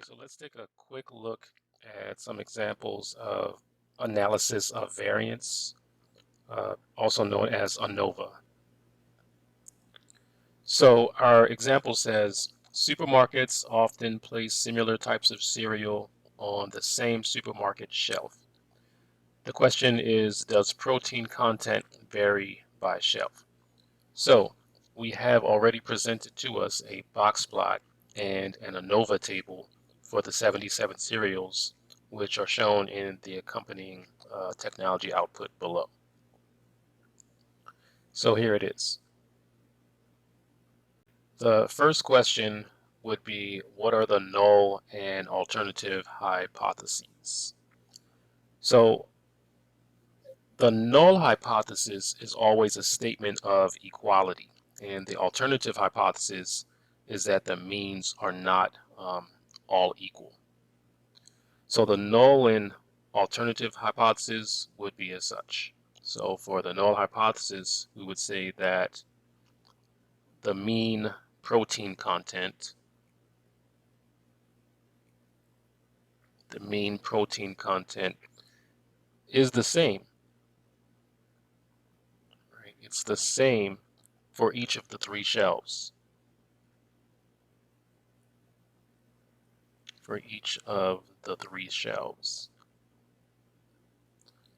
So let's take a quick look at some examples of analysis of variance, also known as ANOVA. So our example says supermarkets often place similar types of cereal on the same supermarket shelf. The question is, does protein content vary by shelf? So we have already presented to us a box plot and an ANOVA table for the 77 cereals, which are shown in the accompanying technology output below. So here it is. The first question would be, what are the null and alternative hypotheses? So the null hypothesis is always a statement of equality, and the alternative hypothesis is that the means are not all equal. So the null and alternative hypothesis would be as such. So for the null hypothesis, we would say that the mean protein content, is the same, right? It's the same for each of the three shelves.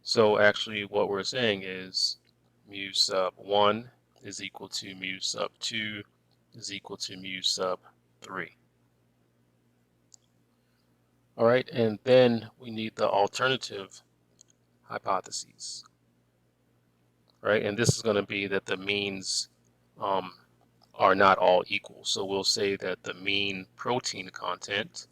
So actually what we're saying is mu sub 1 is equal to mu sub 2 is equal to mu sub 3. All right, and then we need the alternative hypotheses, right? And this is going to be that the means are not all equal. So we'll say that the mean protein content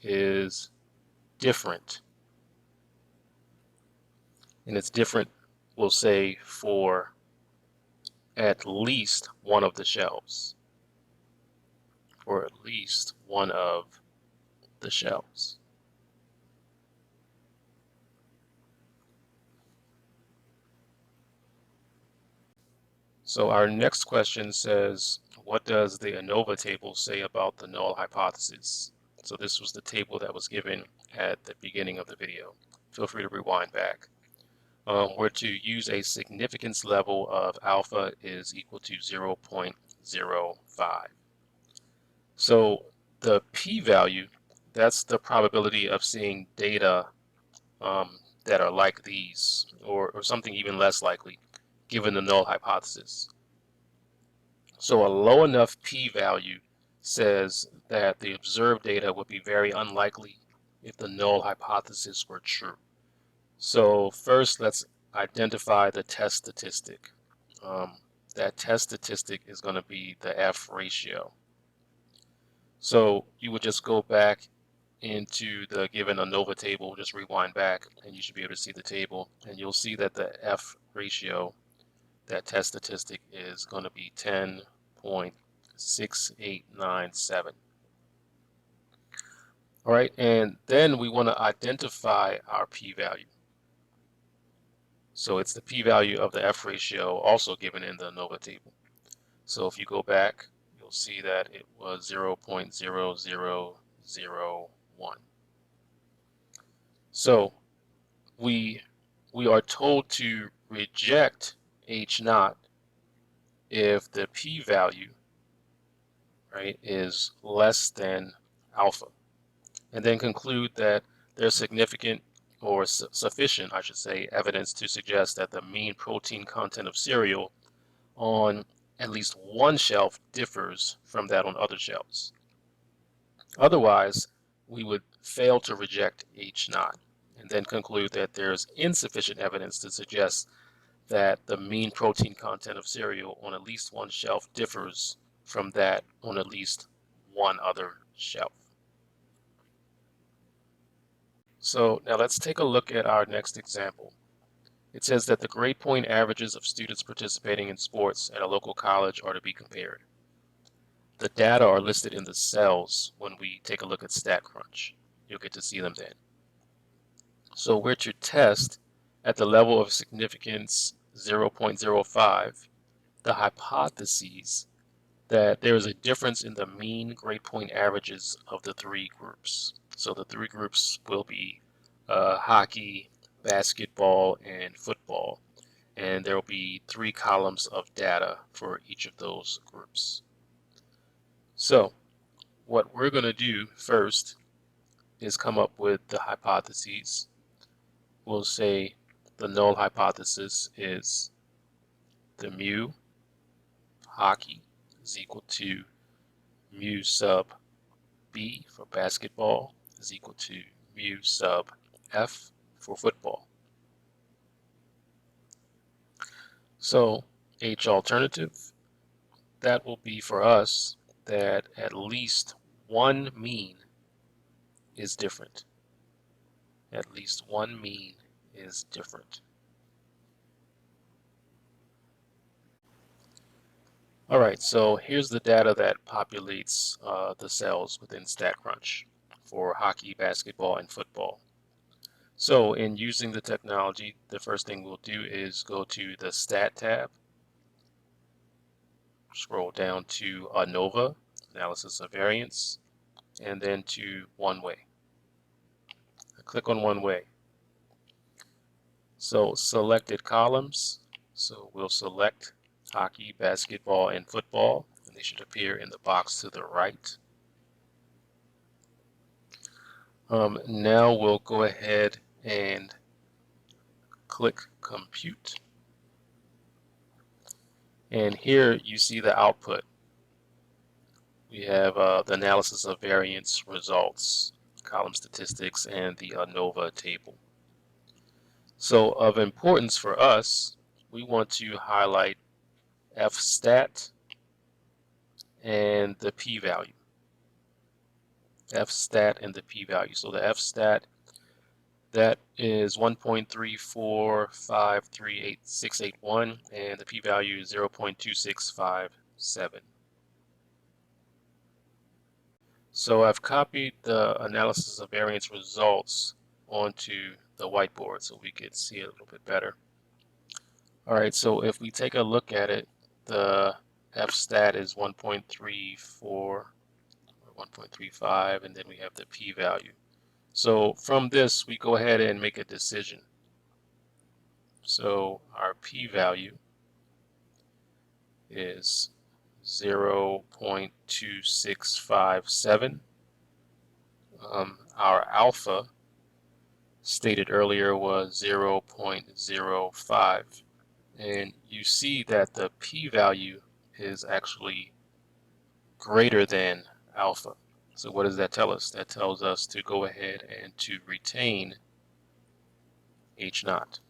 is different. And it's different, we'll say, for at least one of the shelves. So our next question says, what does the ANOVA table say about the null hypothesis? So this was the table that was given at the beginning of the video. Feel free to rewind back. We're to use a significance level of alpha is equal to 0.05. So the p-value, that's the probability of seeing data that are like these, or something even less likely, given the null hypothesis. So a low enough p-value says that the observed data would be very unlikely if the null hypothesis were true. So first, let's identify the test statistic. That test statistic is going to be the F ratio. So you would just go back into the given ANOVA table, just rewind back, and you should be able to see the table, and you'll see that the F ratio, that test statistic, is going to be 10.6897. All right, and then we want to identify our p-value. So it's the p-value of the F ratio also given in the ANOVA table. So if you go back, you'll see that it was 0.0001. So we are told to reject H naught if the p-value, right, is less than alpha, and then conclude that there's significant or sufficient, I should say, evidence to suggest that the mean protein content of cereal on at least one shelf differs from that on other shelves. Otherwise, we would fail to reject H naught and then conclude that there's insufficient evidence to suggest that the mean protein content of cereal on at least one shelf differs from that on at least one other shelf. So now let's take a look at our next example. It says that the grade point averages of students participating in sports at a local college are to be compared. The data are listed in the cells when we take a look at StatCrunch. You'll get to see them then. So we're to test at the level of significance 0.05 the hypotheses that there is a difference in the mean grade point averages of the three groups. So the three groups will be hockey, basketball, and football. And there will be 3 columns of data for each of those groups. So what we're going to do first is come up with the hypotheses. We'll say the null hypothesis is the mu hockey is equal to mu sub B for basketball is equal to mu sub F for football. So H alternative, that will be for us that at least one mean is different. At least one mean is different. All right, so here's the data that populates the cells within StatCrunch for hockey, basketball, and football. So in using the technology, the first thing we'll do is go to the Stat tab, scroll down to ANOVA, Analysis of Variance, and then to One Way. Click on One Way. So selected columns, so we'll select hockey, basketball, and football, and they should appear in the box to the right. Now we'll go ahead and click Compute. And here you see the output. We have the analysis of variance results, column statistics, and the ANOVA table. So of importance for us, we want to highlight fstat and the p-value. Fstat and the p-value. So the fstat, that is 1.3453861, and the p-value is 0.2657. So I've copied the analysis of variance results onto the whiteboard so we could see it a little bit better. All right, so if we take a look at it, the f-stat is 1.34 or 1.35, and then we have the p-value. So from this, we go ahead and make a decision. So our p-value is 0.2657. Our alpha stated earlier was 0.05. And you see that the p-value is actually greater than alpha. So what does that tell us? That tells us to go ahead and to retain H naught.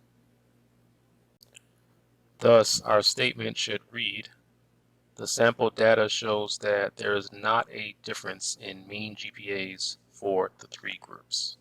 Thus, our statement should read, the sample data shows that there is not a difference in mean GPAs for the three groups.